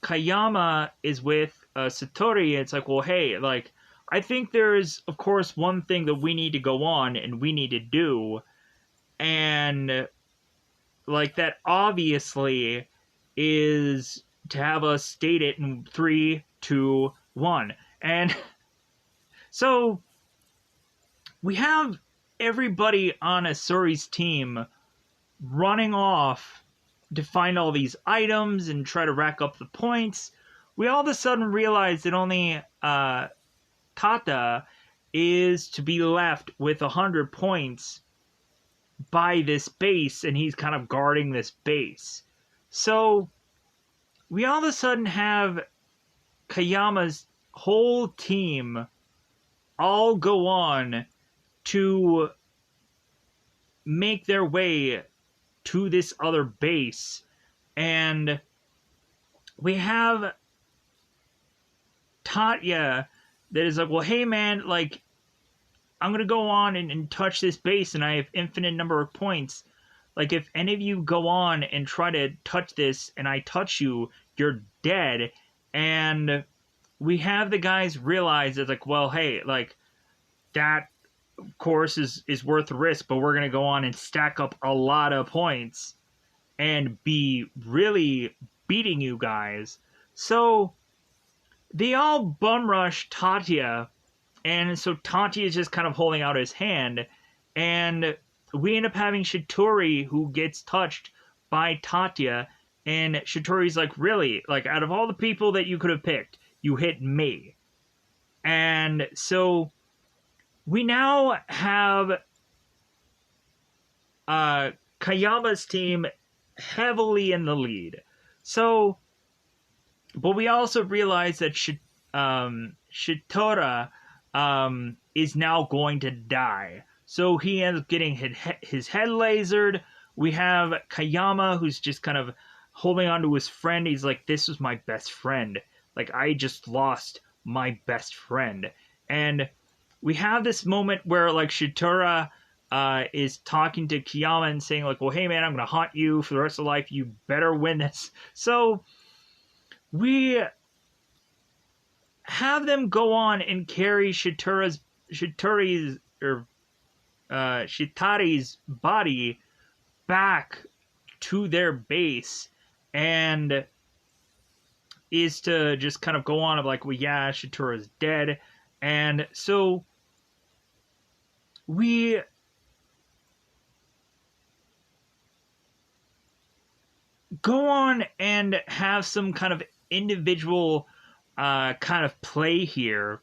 Kayama is with Satori, and it's like, well, hey, like, I think there's, of course, one thing that we need to go on and we need to do, and, like, that obviously is to have us state it in 3, 2, 1. And so we have everybody on Asuri's team running off to find all these items and try to rack up the points. We all of a sudden realize that only Tata is to be left with 100 points by this base, and he's kind of guarding this base. So we all of a sudden have Kayama's whole team all go on to make their way to this other base, and we have Tatya that is like, well, hey man, like, I'm gonna go on and touch this base, and I have infinite number of points. Like, if any of you go on and try to touch this, and I touch you, you're dead. And we have the guys realize it's like, well, hey, like, that, of course, is worth the risk, but we're gonna go on and stack up a lot of points and be really beating you guys. So they all bum rush Tatya, and so Tatya is just kind of holding out his hand, and we end up having Shitori who gets touched by Tatya, and Shitori's like, really? Like, out of all the people that you could have picked, you hit me. And so we now have Kayama's team heavily in the lead. So, but we also realize that Shitora is now going to die. So he ends up getting his head lasered. We have Kayama, who's just kind of holding on to his friend. He's like, this was my best friend. Like, I just lost my best friend. And we have this moment where, like, Shitora is talking to Kayama and saying, like, well, hey, man, I'm going to haunt you for the rest of life. You better win this. So we have them go on and carry Shitari's body back to their base, and is to just kind of go on of like, well, yeah, Shitura's dead. And so we go on and have some kind of individual kind of play here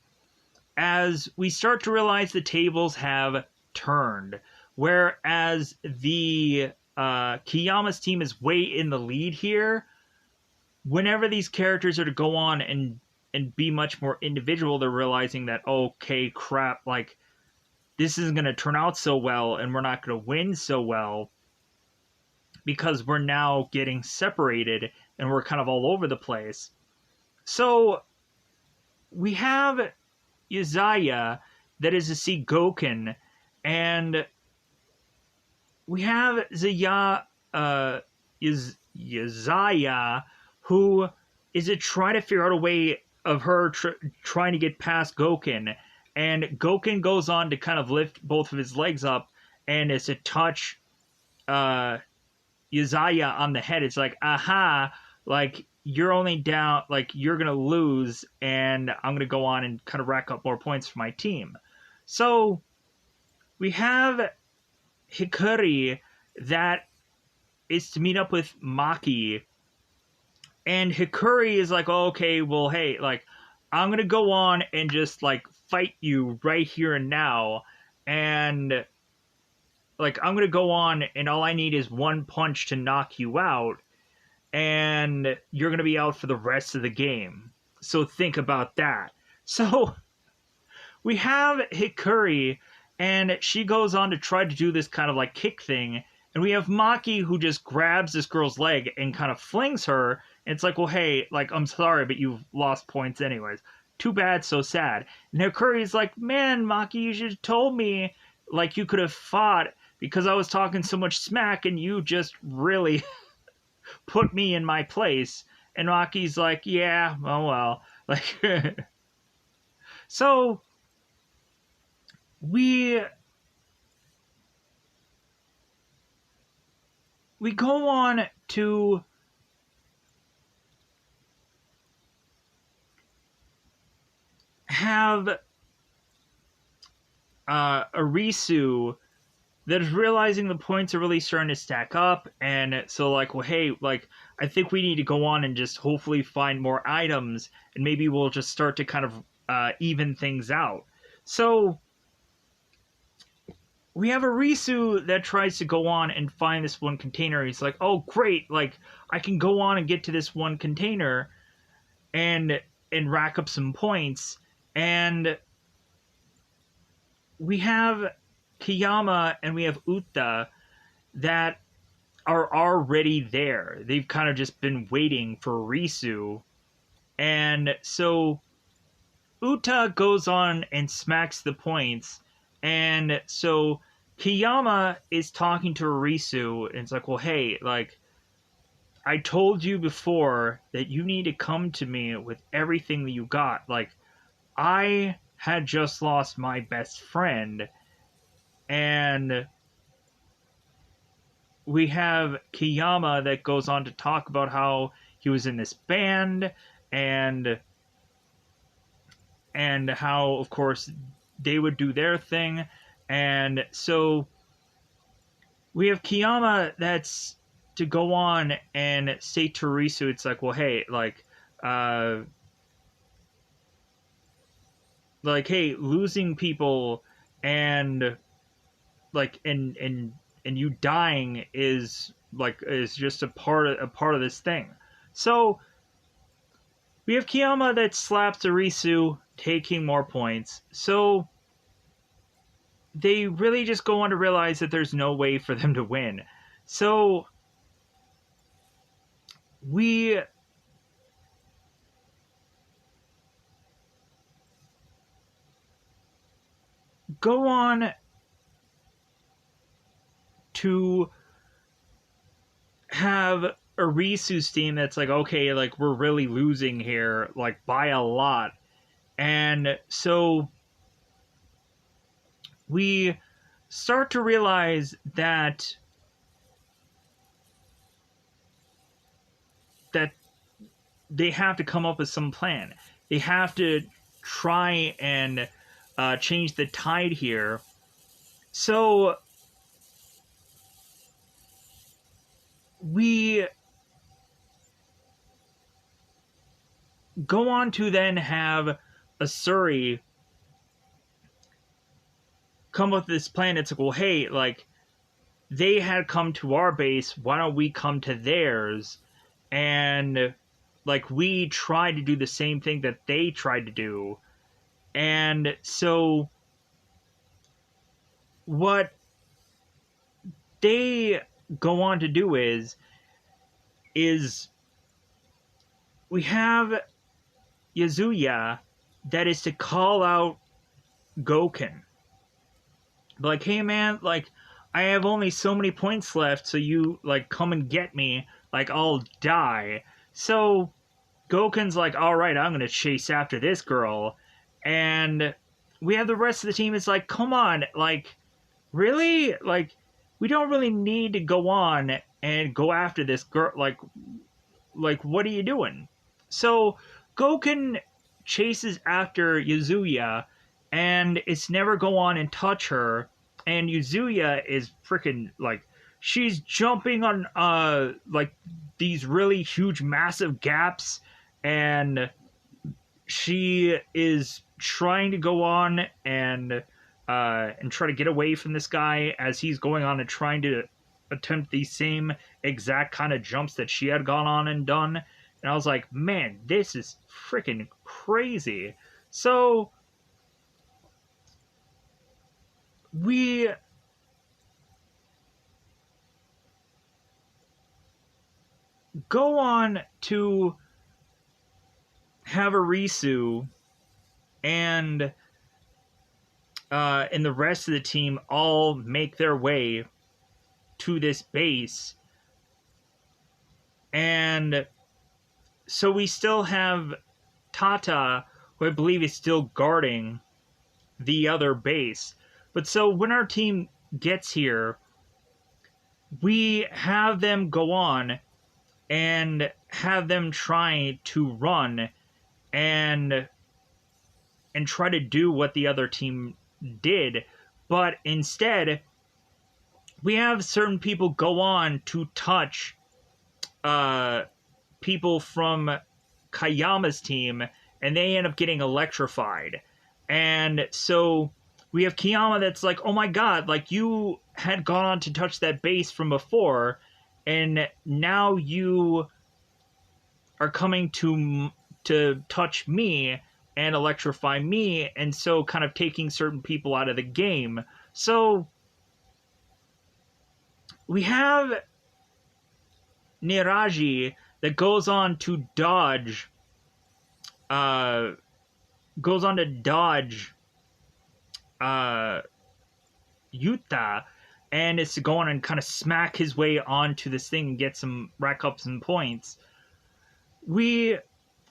as we start to realize the tables have turned. Whereas the Kiyama's team is way in the lead here, whenever these characters are to go on and be much more individual, they're realizing that, okay, crap, like, this isn't going to turn out so well, and we're not going to win so well, because we're now getting separated, and we're kind of all over the place. So, we have Yuzaya, that is to see Goken, and we have Yuzaya, who is to try to figure out a way of her trying to get past Goken. And Goken goes on to kind of lift both of his legs up, and is to touch Yuzaya on the head. It's like, aha, like, you're only down, like, you're going to lose, and I'm going to go on and kind of rack up more points for my team. So, we have Hikari that is to meet up with Maki, and Hikari is like, oh, okay, well, hey, like, I'm gonna go on and just, like, fight you right here and now, and, like, I'm gonna go on and all I need is one punch to knock you out, and you're gonna be out for the rest of the game. So think about that. So, we have Hikari, and she goes on to try to do this kind of, like, kick thing, and we have Maki who just grabs this girl's leg and kind of flings her. And it's like, well, hey, like, I'm sorry, but you've lost points anyways. Too bad, so sad. And Hikari's like, man, Maki, you should have told me, like, you could have fought, because I was talking so much smack and you just really put me in my place. And Maki's like, yeah, oh well. Like, so we go on to have Arisu that is realizing the points are really starting to stack up, and so, like, well, hey, like, I think we need to go on and just hopefully find more items, and maybe we'll just start to kind of even things out. So we have Arisu that tries to go on and find this one container. He's like, oh, great, like, I can go on and get to this one container and rack up some points. And we have Kiyama and we have Uta that are already there. They've kind of just been waiting for Risu. And so Uta goes on and smacks the points. And so Kiyama is talking to Risu, and it's like, well, hey, like, I told you before that you need to come to me with everything that you got. Like, I had just lost my best friend, and we have Kiyama that goes on to talk about how he was in this band, and and how, of course, they would do their thing. And so we have Kiyama that's to go on and say to Risu, it's like, well, hey, uh, hey, losing people and and you dying is just a part of this thing. So we have Kiyama that slaps Arisu, taking more points. So they really just go on to realize that there's no way for them to win. So we go on to have Arisu's team that's like, okay, like we're really losing here, like by a lot. And so we start to realize that they have to come up with some plan. They have to try and change the tide here. So we go on to then have Asuri come up with this plan. It's like, well, hey, like they had come to our base, why don't we come to theirs? And like we tried to do the same thing that they tried to do. And so what they go on to do is we have Yazuya that is to call out Goken. Like, hey man, like I have only so many points left, so you like come and get me, like I'll die. So Goken's like, alright, I'm gonna chase after this girl. And we have the rest of the team, it's like, come on, like really? Like we don't really need to go on and go after this girl, like what are you doing? So Goken chases after Yuzuya and it's never go on and touch her, and Yuzuya is freaking like she's jumping on like these really huge massive gaps, and she is trying to go on and try to get away from this guy as he's going on and trying to attempt the same exact kind of jumps that she had gone on and done. And I was like, man, this is freaking crazy. So we go on to have Arisu and the rest of the team all make their way to this base. And so we still have Tata, who I believe is still guarding the other base. But so when our team gets here, we have them go on and have them try to run and try to do what the other team did. But instead, we have certain people go on to touch people from Kayama's team, and they end up getting electrified. And so we have Kiyama that's like, oh my god, like you had gone on to touch that base from before, and now you are coming to touch me and electrify me, and so kind of taking certain people out of the game. So we have Niraji that goes on to dodge Yuta, and is to go on and kind of smack his way onto this thing and get some rack up some points. We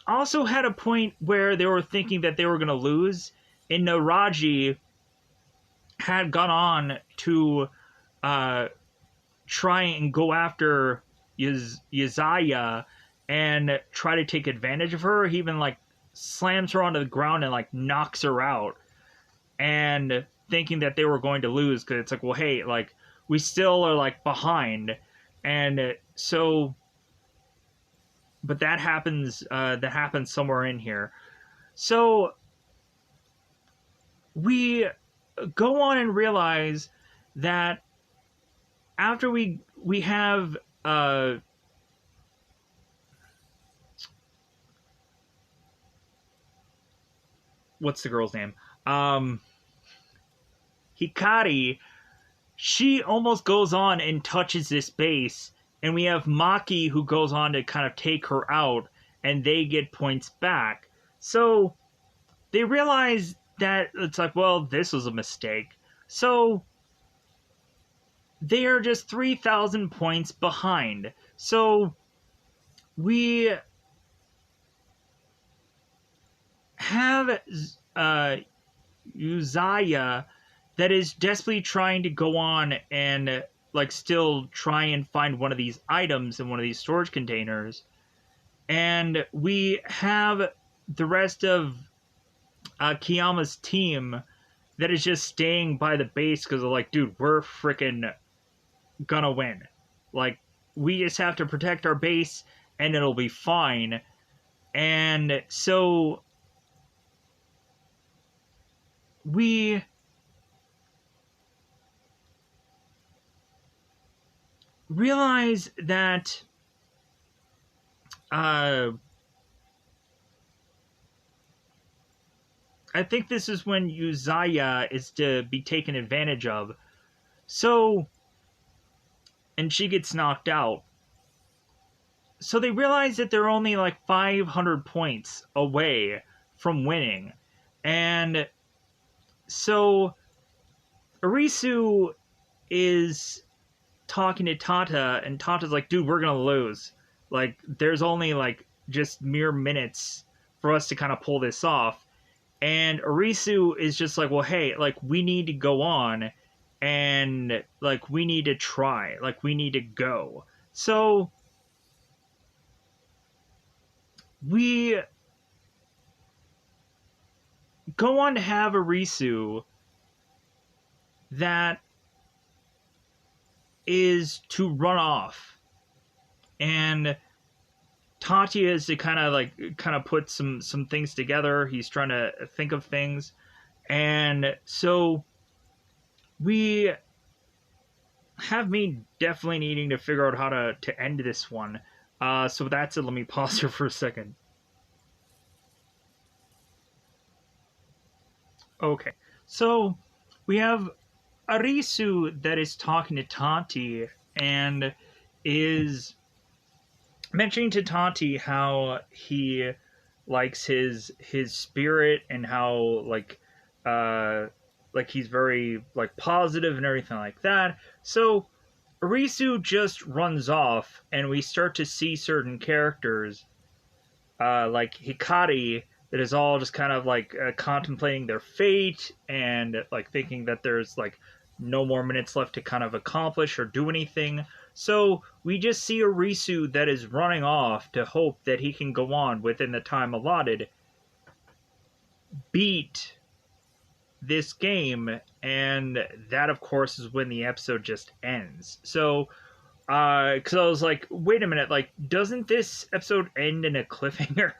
also had a point where they were thinking that they were going to lose, and Niraji had gone on to try and go after Yazaya and try to take advantage of her. He even like slams her onto the ground and like knocks her out, and thinking that they were going to lose because it's like, well, hey, like we still are like behind, and so, but that happens. That happens somewhere in here. So we go on and realize that after we have what's the girl's name? Hikari, she almost goes on and touches this base, and we have Maki who goes on to kind of take her out, and they get points back. So they realize that it's like, well, this was a mistake. So they are just 3,000 points behind. So we have Uzaya that is desperately trying to go on and like still try and find one of these items in one of these storage containers. And we have the rest of Kiyama's team that is just staying by the base because they're like, dude, we're freaking gonna win. Like, we just have to protect our base and it'll be fine. And so we realize that I think this is when Uzaya is to be taken advantage of. So, and she gets knocked out. So they realize that they're only like 500 points away from winning. And so Arisu is talking to Tata, and Tata's like, dude, we're gonna lose. Like, there's only like just mere minutes for us to kind of pull this off. And Arisu is just like, well, hey, like, we need to go on, and like, we need to try, like, we need to go. So we go on to have Arisu that is to run off, and Tati is to kind of put some things together. He's trying to think of things, and so we have me definitely needing to figure out how to end this one. So that's it. Let me pause here for a second. Okay, so we have Arisu that is talking to Tati and is mentioning to Tati how he likes his spirit and how like he's very like positive and everything like that. So Arisu just runs off, and we start to see certain characters like Hikari that is all just kind of like contemplating their fate and like thinking that there's like no more minutes left to kind of accomplish or do anything. So we just see Arisu that is running off to hope that he can go on within the time allotted, beat this game, and that of course is when the episode just ends. So because I was like, wait a minute, like, doesn't this episode end in a cliffhanger?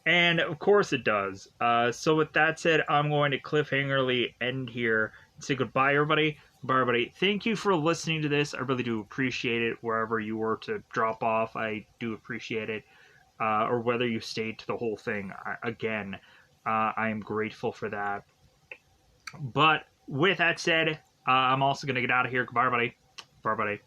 And of course it does. So with that said, I'm going to cliffhangerly end here and say goodbye, everybody. Goodbye, everybody. Thank you for listening to this. I really do appreciate it. Wherever you were to drop off, I do appreciate it. Or whether you stayed to the whole thing, again, I am grateful for that. But with that said, I'm also going to get out of here. Goodbye, everybody. Bye, everybody.